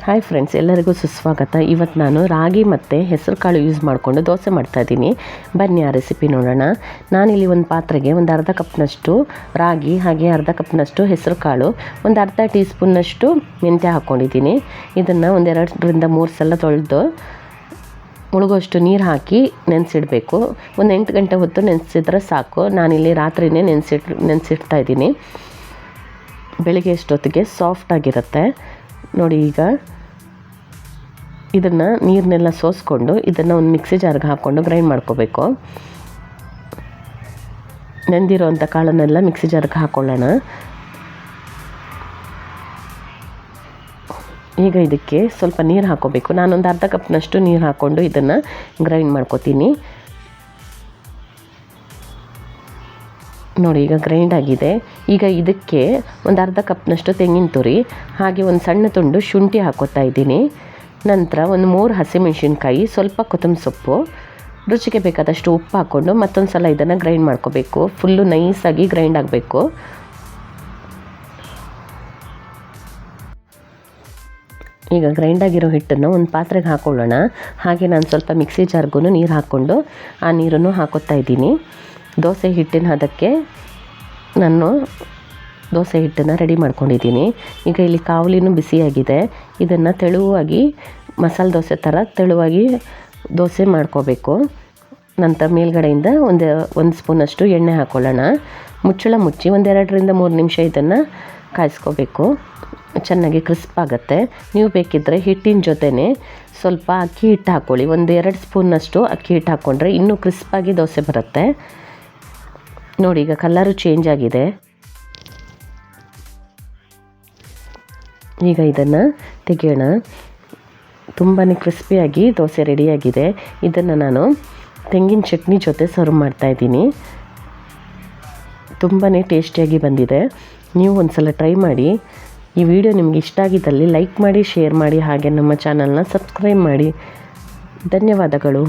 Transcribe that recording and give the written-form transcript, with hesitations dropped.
Hi friends, ಎಲ್ಲರಿಗೂ ಸುಸ್ವಾಗತ. ಇವತ್ತು ನಾನು ರಾಗಿ ಮತ್ತು ಹೆಸರು ಕಾಳು ಯೂಸ್ ಮಾಡಿಕೊಂಡು ದೋಸೆ ಮಾಡ್ತಾಯಿದ್ದೀನಿ. ಬನ್ನಿ ಆ ರೆಸಿಪಿ ನೋಡೋಣ. ನಾನಿಲ್ಲಿ ಒಂದು ಪಾತ್ರೆಗೆ ಒಂದು ಅರ್ಧ ಕಪ್ನಷ್ಟು ರಾಗಿ, ಹಾಗೆ ಅರ್ಧ ಕಪ್ನಷ್ಟು ಹೆಸರು ಕಾಳು, ಒಂದು ಅರ್ಧ ಟೀ ಸ್ಪೂನ್ನಷ್ಟು ಮೆಂತ್ಯ ಹಾಕ್ಕೊಂಡಿದ್ದೀನಿ. ಇದನ್ನು ಒಂದು 2-3 ಸಲ ತೊಳೆದು ಮುಳುಗೋಷ್ಟು ನೀರು ಹಾಕಿ ನೆನೆಸಿಡಬೇಕು. ಒಂದು 8 ಗಂಟೆ ಹೊತ್ತು ನೆನೆಸಿದ್ರೆ ಸಾಕು. ನಾನಿಲ್ಲಿ ರಾತ್ರಿಯೇ ನೆನೆಸಿಡ್ತಾ ಇದ್ದೀನಿ. ಬೆಳಿಗ್ಗೆ ಎಷ್ಟೊತ್ತಿಗೆ ಸಾಫ್ಟಾಗಿರುತ್ತೆ ನೋಡಿ. ಈಗ ಇದನ್ನು ನೀರನ್ನೆಲ್ಲ ಸೋಸ್ಕೊಂಡು ಇದನ್ನು ಒಂದು ಮಿಕ್ಸಿ ಜಾರ್ಗೆ ಹಾಕ್ಕೊಂಡು ಗ್ರೈಂಡ್ ಮಾಡ್ಕೋಬೇಕು. ನೆಂದಿರೋವಂಥ ಕಾಳನ್ನೆಲ್ಲ ಮಿಕ್ಸಿ ಜಾರ್ಗೆ ಹಾಕ್ಕೊಳ್ಳೋಣ. ಈಗ ಇದಕ್ಕೆ ಸ್ವಲ್ಪ ನೀರು ಹಾಕ್ಕೋಬೇಕು. ನಾನೊಂದು ಅರ್ಧ ಕಪ್ನಷ್ಟು ನೀರು ಹಾಕ್ಕೊಂಡು ಇದನ್ನು ಗ್ರೈಂಡ್ ಮಾಡ್ಕೋತೀನಿ ನೋಡಿ. ಈಗ ಗ್ರೈಂಡ್ ಆಗಿದೆ. ಈಗ ಇದಕ್ಕೆ ಒಂದು ಅರ್ಧ ಕಪ್ನಷ್ಟು ತೆಂಗಿನ ತುರಿ, ಹಾಗೆ ಒಂದು ಸಣ್ಣ ತುಂಡು ಶುಂಠಿ ಹಾಕ್ಕೋತಾ ಇದ್ದೀನಿ. ನಂತರ ಒಂದು 3 ಹಸಿಮೆಣಸಿನ್ಕಾಯಿ, ಸ್ವಲ್ಪ ಕೊತ್ತಂಬರಿ ಸೊಪ್ಪು, ರುಚಿಗೆ ಬೇಕಾದಷ್ಟು ಉಪ್ಪು ಹಾಕ್ಕೊಂಡು ಮತ್ತೊಂದು ಸಲ ಇದನ್ನು ಗ್ರೈಂಡ್ ಮಾಡ್ಕೋಬೇಕು. ಫುಲ್ಲು ನೈಸಾಗಿ ಗ್ರೈಂಡ್ ಆಗಬೇಕು. ಈಗ ಗ್ರೈಂಡ್ ಆಗಿರೋ ಹಿಟ್ಟನ್ನು ಒಂದು ಪಾತ್ರೆಗೆ ಹಾಕ್ಕೊಳ್ಳೋಣ. ಹಾಗೆ ನಾನು ಸ್ವಲ್ಪ ಮಿಕ್ಸಿ ಜಾರ್ಗೂ ನೀರು ಹಾಕ್ಕೊಂಡು ಆ ನೀರನ್ನು ಹಾಕೋತಾ ಇದ್ದೀನಿ. ದೋಸೆ ಹಿಟ್ಟಿನ ಹದಕ್ಕೆ ನಾನು ದೋಸೆ ಹಿಟ್ಟನ್ನು ರೆಡಿ ಮಾಡ್ಕೊಂಡಿದ್ದೀನಿ. ಈಗ ಇಲ್ಲಿ ಕಾವಲಿನೂ ಬಿಸಿಯಾಗಿದೆ. ಇದನ್ನು ತೆಳುವಾಗಿ ಮಸಾಲೆ ದೋಸೆ ಥರ ತೆಳುವಾಗಿ ದೋಸೆ ಮಾಡ್ಕೋಬೇಕು. ನಂತರ ಮೇಲ್ಗಡೆಯಿಂದ ಒಂದು ಸ್ಪೂನಷ್ಟು ಎಣ್ಣೆ ಹಾಕ್ಕೊಳ್ಳೋಣ. ಮುಚ್ಚಳ ಮುಚ್ಚಿ ಒಂದು 2-3 ನಿಮಿಷ ಇದನ್ನು ಕಾಯಿಸ್ಕೋಬೇಕು. ಚೆನ್ನಾಗಿ ಕ್ರಿಸ್ಪ್ ಆಗುತ್ತೆ. ನೀವು ಬೇಕಿದ್ದರೆ ಹಿಟ್ಟಿನ ಜೊತೆನೇ ಸ್ವಲ್ಪ ಅಕ್ಕಿ ಹಿಟ್ಟು ಹಾಕ್ಕೊಳ್ಳಿ. ಒಂದು 2 ಸ್ಪೂನ್ನಷ್ಟು ಅಕ್ಕಿ ಹಿಟ್ಟು ಹಾಕ್ಕೊಂಡ್ರೆ ಇನ್ನೂ ಕ್ರಿಸ್ಪಾಗಿ ದೋಸೆ ಬರುತ್ತೆ ನೋಡಿ. ಈಗ ಕಲರು ಚೇಂಜ್ ಆಗಿದೆ. ಈಗ ಇದನ್ನು ತೆಗೆಯೋಣ. ತುಂಬಾ ಕ್ರಿಸ್ಪಿಯಾಗಿ ದೋಸೆ ರೆಡಿಯಾಗಿದೆ. ಇದನ್ನು ನಾನು ತೆಂಗಿನ ಚಟ್ನಿ ಜೊತೆ ಸರ್ವ್ ಮಾಡ್ತಾಯಿದ್ದೀನಿ. ತುಂಬಾ ಟೇಸ್ಟಿಯಾಗಿ ಬಂದಿದೆ. ನೀವು ಒಂದು ಸಲ ಟ್ರೈ ಮಾಡಿ. ಈ ವಿಡಿಯೋ ನಿಮ್ಗೆ ಇಷ್ಟ ಆಗಿದ್ದಲ್ಲಿ ಲೈಕ್ ಮಾಡಿ, ಶೇರ್ ಮಾಡಿ, ಹಾಗೆ ನಮ್ಮ ಚಾನಲ್ನ ಸಬ್ಸ್ಕ್ರೈಬ್ ಮಾಡಿ. ಧನ್ಯವಾದಗಳು.